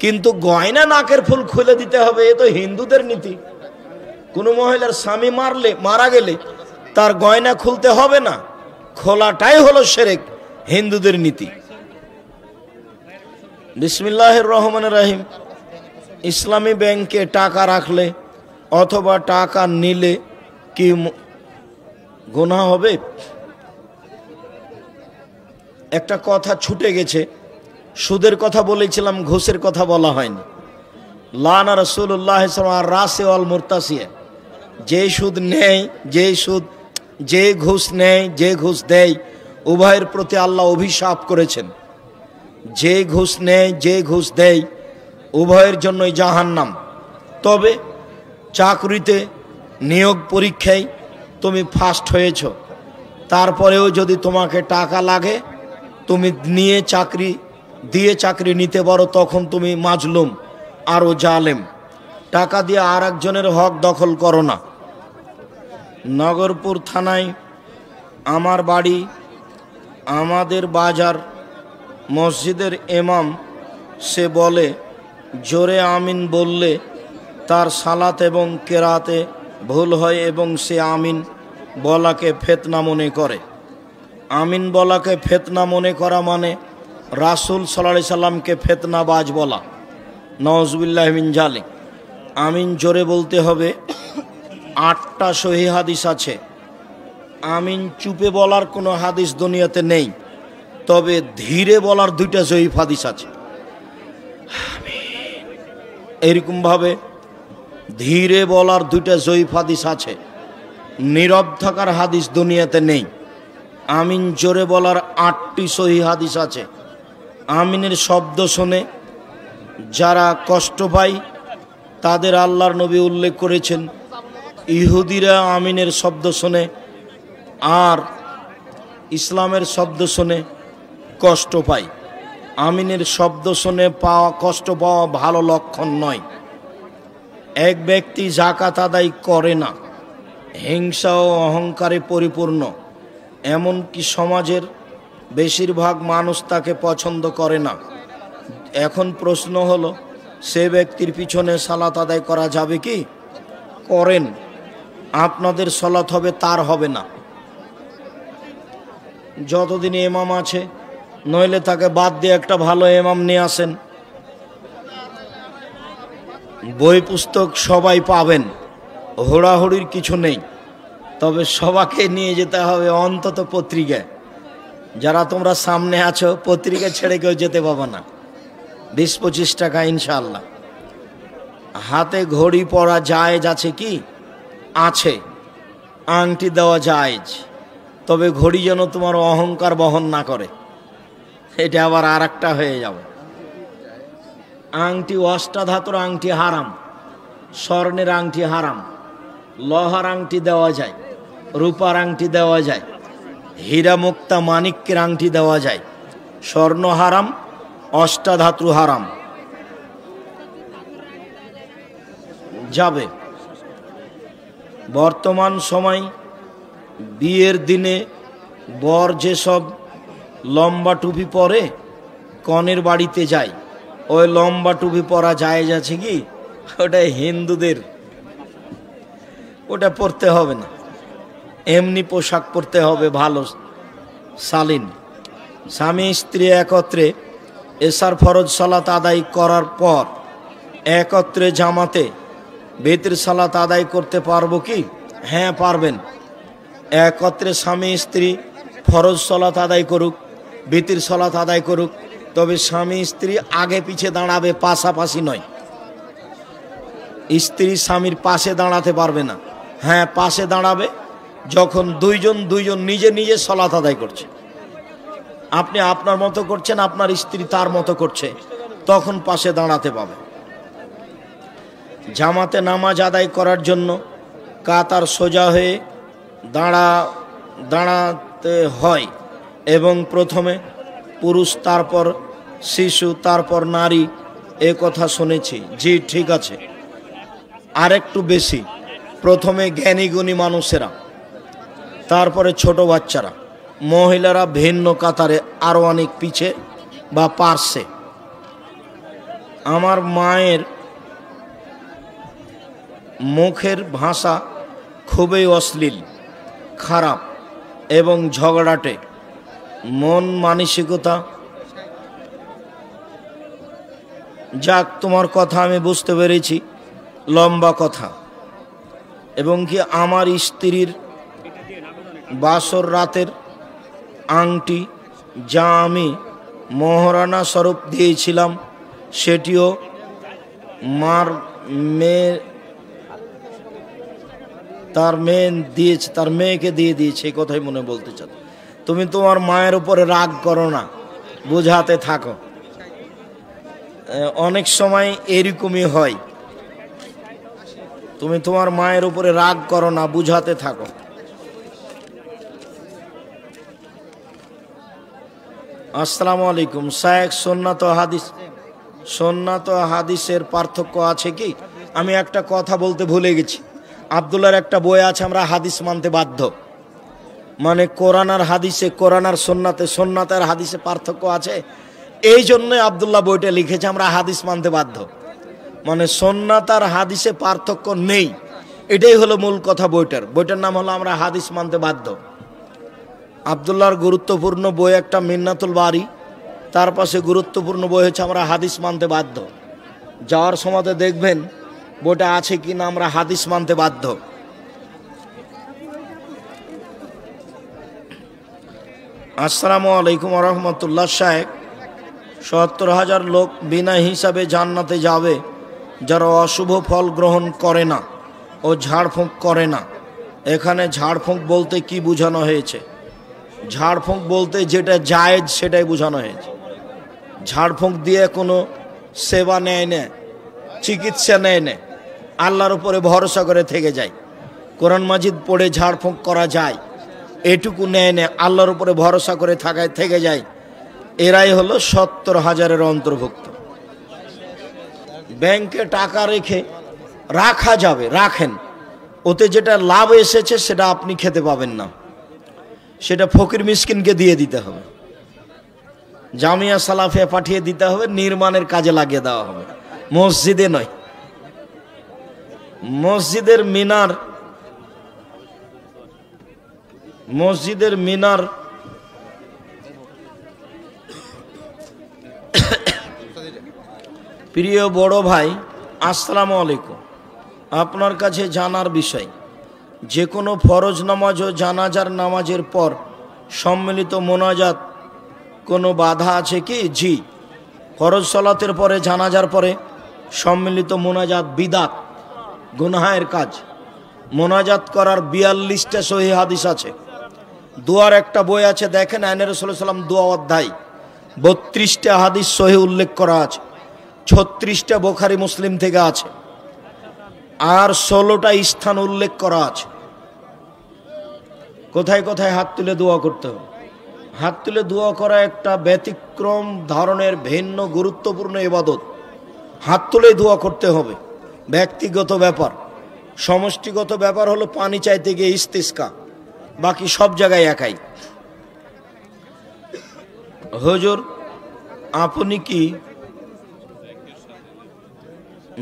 কিন্তু গয়না নাকের ফুল খুলে দিতে হবে, এ তো হিন্দুদের নীতি। কোনো মহিলার স্বামী মারা গেলে তার গয়না খুলতে হবে না, খোলাটাই হলো শিরক, হিন্দুদের নীতি। বিসমিল্লাহির রহমানির রহিম। ইসলামী ব্যাংকে টাকা রাখলে অথবা টাকা নিলে কি গুনাহ হবে? একটা কথা ছুটে গেছে, সুদের কথা বলেছিলাম, ঘুষের কথা বলা হয়নি। লানা রাসূলুল্লাহ সাল্লাল্লাহু আলাইহি রাসে ওয়াল মুরতাসিয়া, যে সুদ নেয়, যে ঘুষ নেয়, যে ঘুষ দেয়, উভয়ের প্রতি আল্লাহ অভিশাপ করেছেন। যে ঘুষ নেয়, যে ঘুষ দেয়, উভয়ের জন্যই জাহান্নাম। তবে চাকরিতে নিয়োগ পরীক্ষায় তুমি ফার্স্ট হয়েছ, তারপরেও যদি তোমাকে টাকা লাগে তুমি দিয়ে চাকরি নিতে পারো, তখন তুমি মাজলুম, আরও জালেম। টাকা দিয়ে আর একজনের হক দখল করো না। নগরপুর থানায় আমার বাড়ি, আমাদের বাজার মসজিদের ইমাম, সে বলে জোরে আমিন বললে তার সালাত এবং কেরাতে ভুল হয় এবং সে আমিন বলাকে ফিতনা মনে করে। আমিন বলাকে ফিতনা মনে করা মানে রাসূল সাল্লাল্লাহু আলাইহি সাল্লামকে ফিতনাবাজ বলা। নাউজুবিল্লাহি মিন জালিক। আমিন জোরে বলতে হবে। 8টা সহিহ হাদিস আছে। আমিন চুপে বলার কোনো হাদিস দুনিয়াতে নেই, তবে ধীরে বলার 2টা সহিহ হাদিস আছে। এরকমভাবে ধীরে বলার 2টা সহিহ হাদিস আছে। নীরব থাকার হাদিস দুনিয়াতে নেই। আমিন জোরে বলার 8টি সহিহ হাদিস আছে। আমিনের শব্দ শুনে যারা কষ্ট পায় তাদের আল্লাহর নবী উল্লেখ করেছেন, ইহুদিরা আমিনের শব্দ শুনে আর ইসলামের শব্দ শুনে কষ্ট পায়। আমিনের শব্দ শুনে কষ্ট পাওয়া ভালো লক্ষণ নয়। এক ব্যক্তি যাকাত আদায় করে না, হিংসা ও অহংকারে পরিপূর্ণ, এমনকি সমাজের বেশিরভাগ মানুষ তাকে পছন্দ করে না। এখন প্রশ্ন হলো, সে ব্যক্তির পিছনে সালাত আদায় করা যাবে কি? করেন, আপনাদের সালাত হবে, তার হবে না। যতদিন ইমাম আছে, নইলে তাকে বাদ দিয়ে একটা ভালো ইমাম নিয়ে আসেন, বই পুস্তক সবাই পাবেন, হোড়াহুড়ির কিছু নেই, তবে সবাইকে নিয়ে যেতে হবে অন্তত পত্রিকায়। যারা তোমরা সামনে আছো পত্রিকা ছেড়ে কেউ যেতে পাবো না। 20-25 টাকা ইনশাআল্লাহ। হাতে ঘড়ি পরা জায়েজ আছে কি? আছে। আংটি দেওয়া জায়েজ, তবে ঘড়ি যেন তোমার অহংকার বহন না করে, এটা আবার আর একটা হয়ে যাবে। আংটি অষ্টাধাতুর আংটি হারাম, স্বর্ণের আংটি হারাম, লোহার আংটি দেওয়া যায়, রূপার আংটি দেওয়া যায়, হীরা মুক্তা মানিক্যের আংটি দেওয়া যায়। স্বর্ণ হারাম, অষ্টাধাতু হারাম। যাবে বর্তমান সময় বিয়ের দিনে বর যেসব লম্বা টুপি পরে কনের বাড়িতে যায়, ওই লম্বা টুপি পরা জায়েজ আছে কি? ওটা হিন্দুদের, ওটা পরতে হবে না। এমনি পোশাক পরতে হবে ভালো শালীন। স্বামী স্ত্রী একত্রে এশার ফরজ সালাত আদায় করার পর একত্রে জামাতে বেতের সালাত আদায় করতে পারবো কি? হ্যাঁ পারবেন। একত্রে স্বামী স্ত্রী ফরজ সালাত আদায় করুক, বেতের সালাত আদায় করুক, তবে স্বামী স্ত্রী আগে পিছে দাঁড়াবে, পাশাপাশি নয়। স্ত্রী স্বামীর পাশে দাঁড়াতে পারবে না। হ্যাঁ পাশে দাঁড়াবে যখন দুইজন নিজে নিজে সালাত আদায় করছে। আপনি আপনার মতো করছেন, আপনার স্ত্রী তার মতো করছে, তখন পাশে দাঁড়াতে পাবে। জামাতে নামাজ আদায় করার জন্য কাতার সোজা হয়ে দাঁড়াতে হয় এবং প্রথমে পুরুষ, তারপর শিশু, তারপর নারী, এ কথা শুনেছি। জি ঠিক আছে, আরেকটু বেশি, প্রথমে জ্ঞানী গুণী মানুষেরা, তারপরে ছোট বাচ্চারা, মহিলারা ভিন্ন কাতারে আরো অনেক পিছে বা পার্শ্বে। আমার মায়ের মুখের ভাষা খুবই অশ্লীল, খারাপ এবং ঝগড়াটে। মন মানসিকতা, যাক তোমার কথা আমি বুঝতে পেরেছি, লম্বা কথা। এবং কি আমার স্ত্রীর বাসর রাতের আংটি যা আমি মহারানা স্বরূপ দিয়েছিলাম, সেটিও মার মেয়ে তার মেয়েকে দিয়ে দিয়েছে, এই কথাই মনে বলতে চাও। তুমি তোমার মায়ের উপরে রাগ করো না, বোঝাতে থাকো। অনেক সময় এরকমই হয়, তুমি তোমার মায়ের উপরে রাগ করো না, বুঝাতে থাকো। আসসালামু আলাইকুম শায়েখ, সুন্নাত ও হাদিসের পার্থক্য আছে কি? আমি একটা কথা বলতে ভুলে গেছি। আব্দুল্লাহর একটা বই আছে, আমরা হাদিস মানতে বাধ্য, মানে কোরআন আর হাদিসে, কোরআন আর সুন্নাতে, সুন্নাত আর হাদিসে পার্থক্য আছে। এই জন্যই আব্দুল্লাহ বইটা লিখেছে আমরা হাদিস মানতে বাধ্য, মানে সুন্নাত আর হাদিসে পার্থক্য নেই, এটাই হলো মূল কথা। বইটার নাম হলো আমরা হাদিস মানতে বাধ্য। আব্দুল্লাহর গুরুত্বপূর্ণ বই একটা মিন্নাতুল বারি, তার পাশে গুরুত্বপূর্ণ বই হচ্ছে আমরা হাদিস মানতে বাধ্য। যাওয়ার সময় দেখবেন বইটা আছে কি না, আমরা হাদিস মানতে বাধ্য। আসসালামু আলাইকুম ওয়া রাহমাতুল্লাহ। শায়েখ, ৭০,০০০ লোক বিনা হিসাবে জান্নাতে যাবে যারা অশুভ ফল গ্রহণ করে না ও ঝাড়ফুঁক করে না। এখানে ঝাড়ফুঁক বলতে কি বোঝানো হয়েছে? ঝাড়ফুঁক বলতে যেটা জায়েজ সেটাই বোঝানো হয়েছে। ঝাড়ফুঁক দিয়ে কোনো সেবা নেয় না, চিকিৎসা নেয় না, আল্লাহর উপরে ভরসা করে থেকে যায়। কোরআন মাজিদ পড়ে ঝাড়ফুঁক করা যায়, এটুকু নেয় না, আল্লাহর উপরে ভরসা করে থেকে যায়। এরাই হলো ৭০,০০০-এর অন্তর্ভুক্ত। ব্যাংকে টাকা রাখা যাবে, রাখেন, ওতে যেটা লাভ এসেছে সেটা আপনি খেতে পাবেন না, সেটা ফকির মিসকিনকে দিয়ে দিতে হবে, জামিয়া সালাফিয়া পাঠিয়ে দিতে হবে, নির্মাণের কাজে লাগিয়ে দেওয়া হবে, মসজিদে নয়। মসজিদের মিনার প্রিয় বড় ভাই, আসসালামু আলাইকুম। আপনার কাছে জানার বিষয়, যে কোনো ফরজ নামাজ ও জানাজার নামাজের পর সম্মিলিত মোনাজাত কোনো বাধা আছে কি? জি, ফরজ সালাতের পরে জানাজার পরে সম্মিলিত মোনাজাত বিদাত, গুনাহের কাজ। মোনাজাত করার 42টা সহিহ হাদিস আছে। দোয়ার একটা বই আছে, দেখেন আইনে রাসূলুল্লাহ সাল্লাল্লাহু আলাইহি ওয়াসাল্লাম দোয়া অধ্যায়, 32টা হাদিস সহিহ উল্লেখ করা আছে, 36টা বুখারী মুসলিম থেকে আছে, আর 16টা স্থান উল্লেখ করা আছে। কোথায় কোথায় হাত তুলে দোয়া করতে হবে। হাত তুলে দোয়া করা একটা ব্যতিক্রম ধরনের ভিন্ন গুরুত্বপূর্ণ ইবাদত। হাত তুলে দোয়া করতে হবে, ব্যক্তিগত ব্যাপার। সমষ্টিগত ব্যাপার হলো পানি চাইতে গিয়ে ইস্তিসকা, বাকি সব জায়গায় একাই। হুজুর, আপনি কি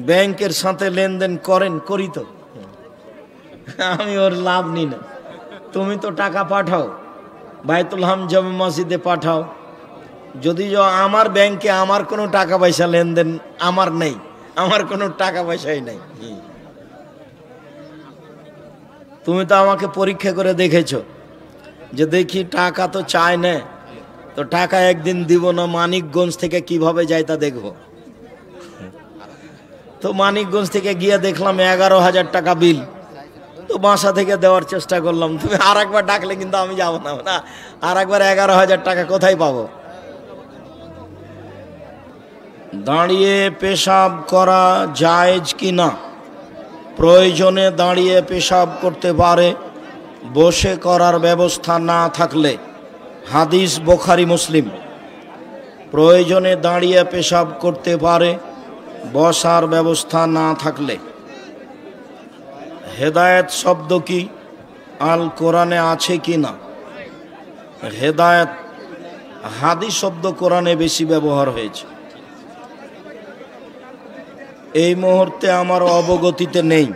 ব্যাংকের সাথে লেনদেন করেন? করি তো। আমি ওর লাভ নিই না। তুমি তো টাকা পাঠাও, বাইতুল হাম জামে মসজিদে পাঠাও। যদি আমার ব্যাংকে আমার কোনো টাকা পয়সা লেনদেন আমার নেই, আমার কোনো টাকা পয়সাই নেই। তুমি তো আমাকে পরীক্ষা করে দেখেছ যে দেখি টাকা তো চায় না, তো টাকা একদিন দিব না, মানিকগঞ্জ থেকে কিভাবে যাই তা দেখব। তো মানিকগঞ্জ থেকে গিয়ে দেখলাম 11,000 টাকা বিল, তো বাসা থেকে দেওয়ার চেষ্টা করলাম। তুমি আর একবার ডাকলে কিন্তু আমি যাবো না, আর একবার 11,000 টাকা কোথায় পাবো? দাঁড়িয়ে পেশাব করা জায়েজ কি না? প্রয়োজনে দাঁড়িয়ে পেশাব করতে পারে, বসে করার ব্যবস্থা না থাকলে। হাদিস বুখারী মুসলিম। প্রয়োজনে দাঁড়িয়ে পেশাব করতে পারে, বসার ব্যবস্থা না থাকলে। হেদায়েত শব্দ কি আল কোরআনে আছে কি না? হেদায়েত হাদিস শব্দ কোরআনে বেশি ব্যবহার হয়েছে, এই মুহূর্তে আমার অবগতিতে নেই।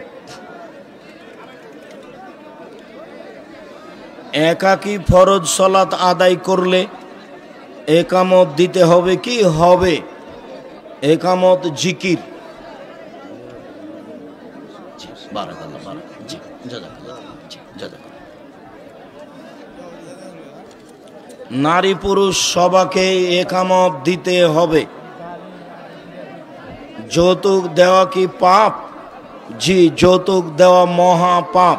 একাকী ফরজ সালাত আদায় করলে একামত দিতে হবে কি? হবে। একামত জিকির। নারী পুরুষ সবাকে একামত দিতে হবে। যৌতুক দেওয়া কি পাপ? জি, যৌতুক দেওয়া মহা পাপ।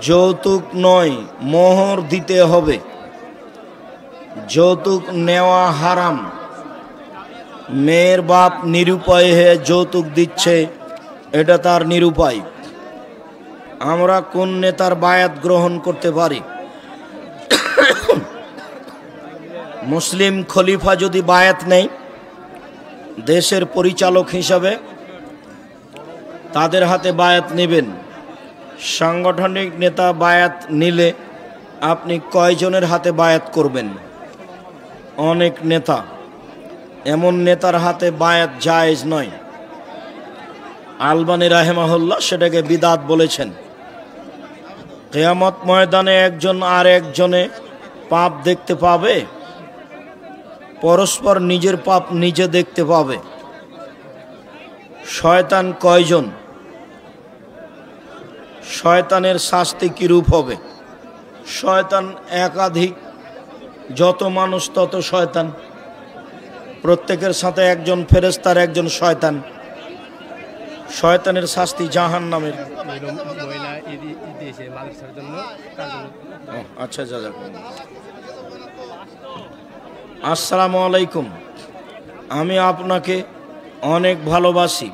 যৌতুক নয়, মোহর দিতে হবে। যৌতুক নেওয়া হারাম। মেয়ের বাপ নিরুপায় হয়ে যৌতুক দিচ্ছে, এটা তার নিরুপায়। আমরা কোন নেতার বায়াত গ্রহণ করতে পারি? মুসলিম খলিফা যদি বায়াত নেই দেশের পরিচালক হিসাবে, তাদের হাতে বায়াত নেবেন। সাংগঠনিক নেতা বায়াত নিলে আপনি কয়জনের হাতে বায়াত করবেন? অনেক নেতা, এমন নেতার হাতে বায়াত জায়েজ নয়। আলবানী রাহিমাহুল্লাহ সেটাকে বিদাত বলেছেন। কিয়ামত ময়দানে একজন আর একজনে পাপ দেখতে পাবে, পরস্পর নিজের পাপ নিজে দেখতে পাবে। শয়তান কয়জন? শয়তানের শাস্তি কিরূপ হবে? শয়তান একাধিক, যত মানুষ তত শয়তান। প্রত্যেকের সাথে একজন ফেরেশতার একজন শয়তান। শয়তানের শাস্তি জাহান্নামের। আচ্ছা, আসসালামু আলাইকুম। আমি আপনাকে অনেক ভালোবাসি।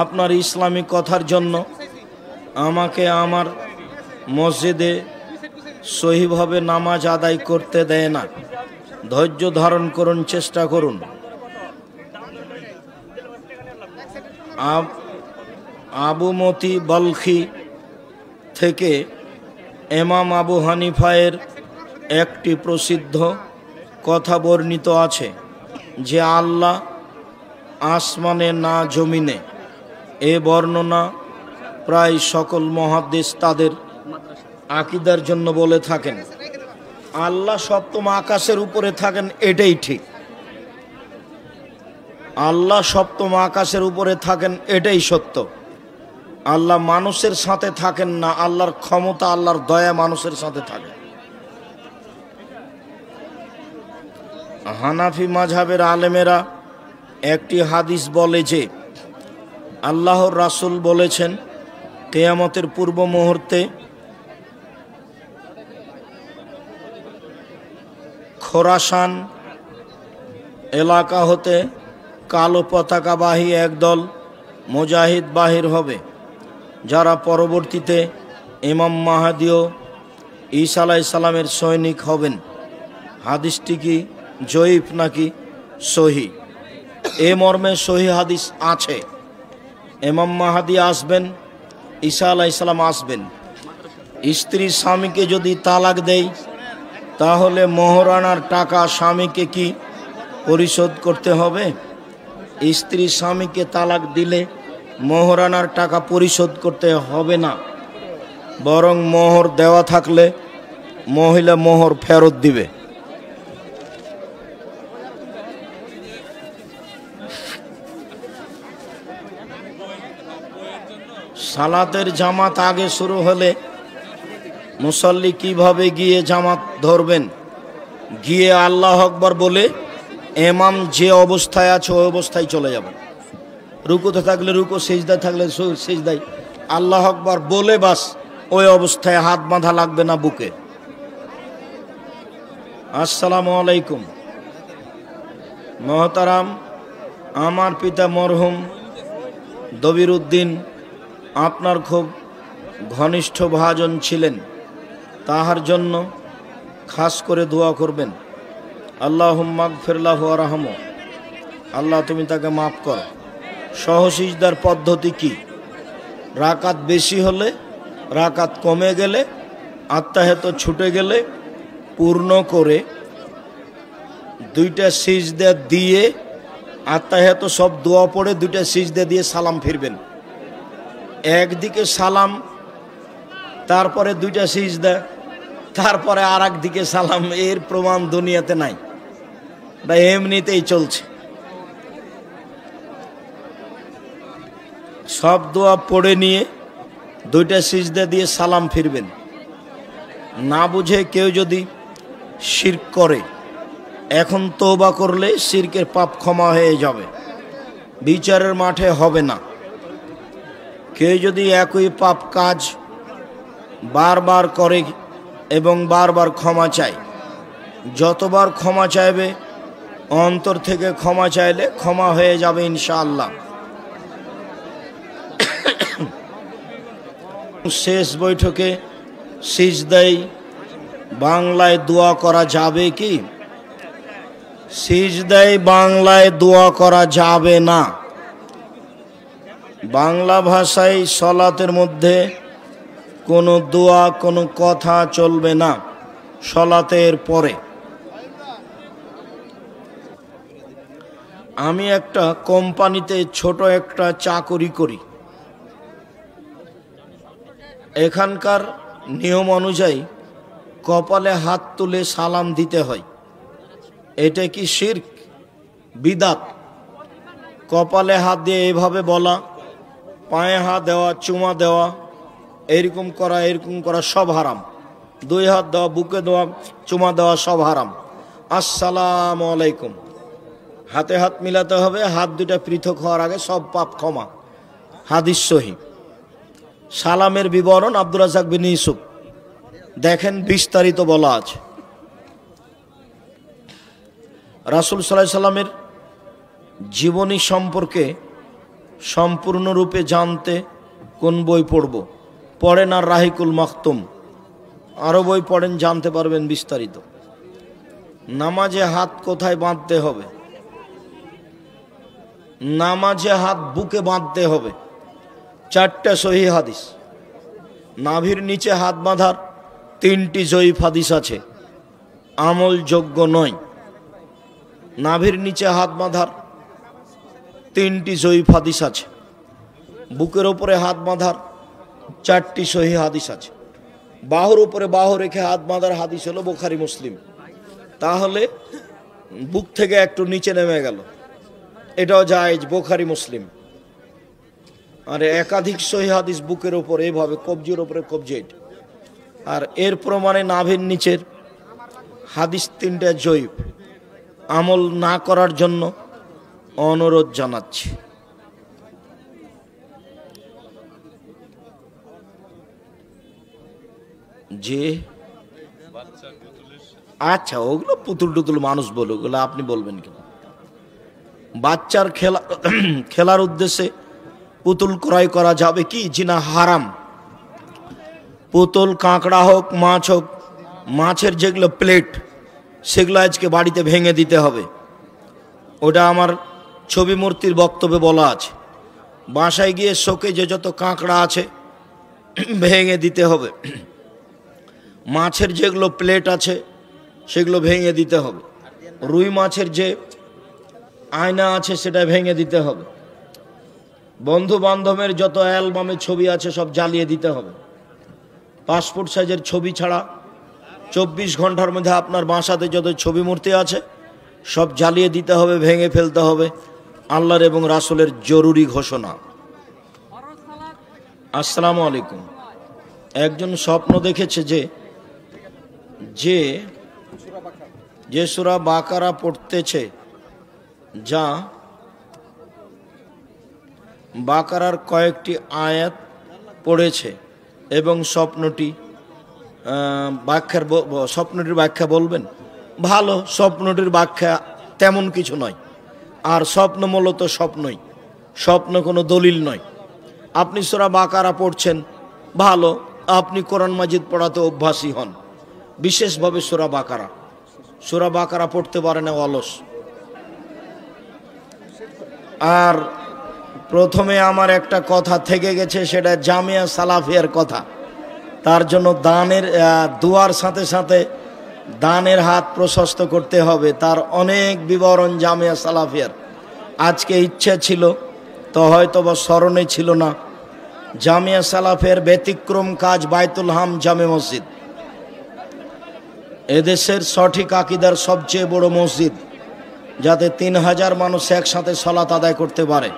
আপনার ইসলামিক কথার জন্য আমাকে আমার মসজিদে সহিভাবে নামাজ আদায় করতে দেয় না। ধৈর্য ধারণ করুন, চেষ্টা করুন। আবু মতি বলখি থেকে ইমাম আবু হানিফায়ের একটি প্রসিদ্ধ কথা বর্ণিত আছে যে আল্লাহ আসমানে না জমিনে। এ বর্ণনা প্রায় সকল মুহাদ্দিস তাদের আকীদার জন্য বলে থাকেন। আল্লাহ সপ্তম আকাশের উপরে থাকেন, এটাই ঠিক। আল্লাহ সপ্তম আকাশের উপরে থাকেন, এটাই সত্য। আল্লাহ মানুষের সাথে থাকেন না, আল্লাহর ক্ষমতা, আল্লাহর দয়া মানুষের সাথে থাকে। হানাফি মাযহাবের আলেমেরা একটি হাদিস বলে যে আল্লাহর রাসূল বলেছেন, কিয়ামতের পূর্ব মুহূর্তে খোরাসান এলাকা হতে কালো পতাকাবাহী একদল মুজাহিদ বাহির হবে, যারা পরবর্তীতে ইমাম মাহদী ও ঈসা আলাইহিস সালামের সৈনিক হবেন। হাদিসটি কি জয়ীফ নাকি সহি? এ মর্মে সহি হাদিস আছে। ইমাম মাহদী আসবেন, ঈসা আলাইহিস সালাম আসবেন। স্ত্রী স্বামীকে যদি তালাক দেয় তাহলে মোহরানার টাকা স্বামীকে কি পরিশোধ করতে হবে? স্ত্রী স্বামীকে তালাক দিলে মোহরানার টাকা পরিশোধ করতে হবে না, বরং মোহর দেওয়া থাকলে মহিলা মোহর ফেরত দিবে। সালাতের জামাত আগে শুরু হলে মুসল্লি কিভাবে গিয়ে জামাত ধরবেন? গিয়ে আল্লাহ আকবার বলে ইমাম যে অবস্থায় আছে ওই অবস্থায় চলে যাবেন। রুকুতে থাকলে রুকু, সিজদায় থাকলে সিজদায় আল্লাহ আকবার বলে বাস ওই অবস্থায় হাত বাঁধা লাগবে না বুকে। আসসালামু আলাইকুম। মহতারাম, আমার পিতা মরহুম দবির উদ্দিন আপনার খুব ঘনিষ্ঠ ভাজন ছিলেন, তাহার জন্য খাস করে দোয়া করবেন। আল্লাহুম্মা গফির লাহু ওয়ারহামহু, আল্লাহ তুমি তাকে মাফ করো। সহসিজদার পদ্ধতি কি? রাকাত বেশি হলে, রাকাত কমে গেলে, আত্তাহিয়াত ছুটে গেলে পূর্ণ করে দুইটা সিজদা দিয়ে আত্তাহিয়াত সব দোয়া পড়ে দুইটা সিজদা দিয়ে সালাম ফিরবেন। একদিকে সালাম, তারপরে দুইটা সিজদা, তারপরে আর একদিকে সালাম। এর প্রমাণ দুনিয়াতে নাই, এটা এমনিতেই চলছে। সব দোয়া পড়ে নিয়ে দুইটা সিজদা দিয়ে সালাম ফিরবেন। না বুঝে কেউ যদি শিরক করে, এখন তওবা করলে শিরকের পাপ ক্ষমা হয়ে যাবে, বিচারের মাঠে হবে না। কেউ যদি একই পাপ কাজ বারবার করে এবং বারবার ক্ষমা চায়, যতবার ক্ষমা চাইবে অন্তর থেকে ক্ষমা চাইলে ক্ষমা হয়ে যাবে ইনশাআল্লাহ। শেষ বৈঠকে সিজদায় বাংলায় দোয়া করা যাবে কি? সিজদায় বাংলায় দোয়া করা যাবে না। বাংলা ভাষায় সলাতের মধ্যে কোনো দোয়া, কোনো কথা চলবে না সলাতের পরে। আমি একটা কোম্পানিতে ছোট একটা চাকরি করি। এখানকার নিয়ম অনুযায়ী কপালে হাত তুলে সালাম দিতে হয়। এটা কি শিরক, বিদাত? কপালে হাত দিয়ে এভাবে বলা, পায়ে হাত দেওয়া, চুমা দেওয়া, এরকম করা সব হারাম। দুই হাত দেওয়া, বুকে দেওয়া, চুমা দেওয়া সব হারাম। আসসালামু আলাইকুম, হাতে হাত মিলাতে হবে। হাত দুটা পৃথক হওয়ার আগে সব পাপ ক্ষমা। হাদিস সহিহ। সালামের বিবরণ আব্দুর রাজ্জাক বিন ইউসুফ, দেখেন বিস্তারিত বলা আছে। রাসূল সাল্লাল্লাহু আলাইহি সাল্লামের জীবনী সম্পর্কে সম্পূর্ণরূপে জানতে কোন বই পড়ব? পড়েন আর রাহিকুল মাখতুম, আরও বই পড়েন, জানতে পারবেন বিস্তারিত। নামাজে হাত কোথায় বাঁধতে হবে? নামাজে হাত বুকে বাঁধতে হবে। 4টা সহিহ হাদিস। নাভির নিচে হাত বাঁধার 3টি জয়ীফ হাদিস আছে, আমলযোগ্য নয়। নাভির নিচে হাত বাঁধার 3টি জয়ীফ হাদিস আছে। বুকের ওপরে হাত বাঁধার 4টি সহিহ হাদিস আছে। বাহুর উপরে বাহু রেখে হাত বাঁধার হাদিস হলো বুখারী মুসলিম। তাহলে বুক থেকে একটু নিচে নেমে গেল, এটাও জায়েজ, বুখারী মুসলিম। আর একাধিক সহিহ হাদিস বুকের উপর এইভাবে কবজির উপরে কবজেট। আর এর প্রমাণে নাভির নিচের হাদিস 3টা জয়ীফ, আমল না করার জন্য অনুরোধ জানাচ্ছি। যে আচ্ছা, ওগুলো পুতুল টুতুল মানুষ বলে, ওগুলো আপনি বলবেন কেন? বাচ্চার খেলার উদ্দেশ্যে পুতুল ক্রয় করা যাবে কি? জিনা হারাম। পুতুল কাঁকড়া হোক, মাছ হোক, মাছের যেগুলো প্লেট সেগুলো আজকে বাড়িতে ভেঙে দিতে হবে। ওটা আমার ছবি মূর্তির বক্তব্যে বলা আছে। বাসায় গিয়ে শোকে যে যত কাঁকড়া আছে ভেঙে দিতে হবে। মাছের যেগুলো প্লেট আছে সেগুলো ভেঙে দিতে হবে। রুই মাছের যে আয়না আছে সেটা ভেঙে দিতে হবে। বন্ধু বান্ধবের যত অ্যালবামে ছবি আছে সব জ্বালিয়ে দিতে হবে। পাসপোর্ট সাইজের ছবি ছাড়া 24 ঘন্টার মধ্যে আপনার বাসাতে যত ছবি মূর্তি আছে সব জ্বালিয়ে দিতে হবে, ভেঙে ফেলতে হবে। আল্লাহর এবং রাসূলের জরুরি ঘোষণা। আসসালামু আলাইকুম। একজন স্বপ্ন দেখেছে যে সূরা বাকারা পড়তেছে, যা বাকারার কয়েকটি আয়াত পড়েছে এবং স্বপ্নটির ব্যাখ্যা বলবেন। ভালো, স্বপ্নটির ব্যাখ্যা তেমন কিছু নয়। আর স্বপ্ন মূলত স্বপ্নই, স্বপ্ন কোনো দলিল নয়। আপনি সূরা বাকারা পড়ছেন, ভালো, আপনি কোরআন মাজিদ পড়াতে অভ্যাসী হন, বিশেষভাবে সূরা বাকারা পড়তে পারে না, অলস। আর প্রথমে আমার একটা কথা থেকে গেছে, সেটা জামিয়া সালাফিয়ার কথা। তার জন্য দুয়ার সাথে সাথে দানের হাত প্রশস্ত করতে হবে। তার অনেক বিবরণ জামিয়া সালাফিয়ার। আজকে ইচ্ছে ছিল তো হয়তো বা স্মরণে ছিল না। জামিয়া সালাফিয়ার ব্যতিক্রম কাজ বাইতুল হাম জামে মসজিদ, এদেশের সঠিক আকীদার সবচেয়ে বড় মসজিদ, যাতে 3000 মানুষ একসাথে সালাত আদায় করতে পারে।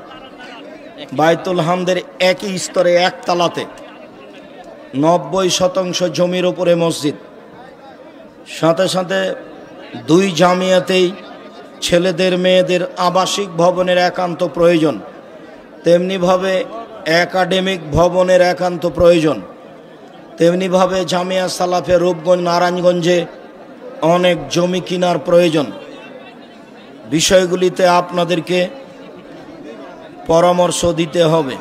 বাইতুল হামদের একই স্তরে একতলাতে 90% জমির উপরে মসজিদ। সাথে সাথে 2 জামিয়াতেই ছেলেদের মেয়েদের আবাসিক ভবনের একান্ত প্রয়োজন, তেমনিভাবে একাডেমিক ভবনের একান্ত প্রয়োজন। তেমনিভাবে জামিয়া সালাফে রূপগঞ্জ নারায়ণগঞ্জে অনেক জমি কেনার প্রয়োজন। বিষয়গুলিতে আপনাদেরকে পরামর্শ দিতে হবে।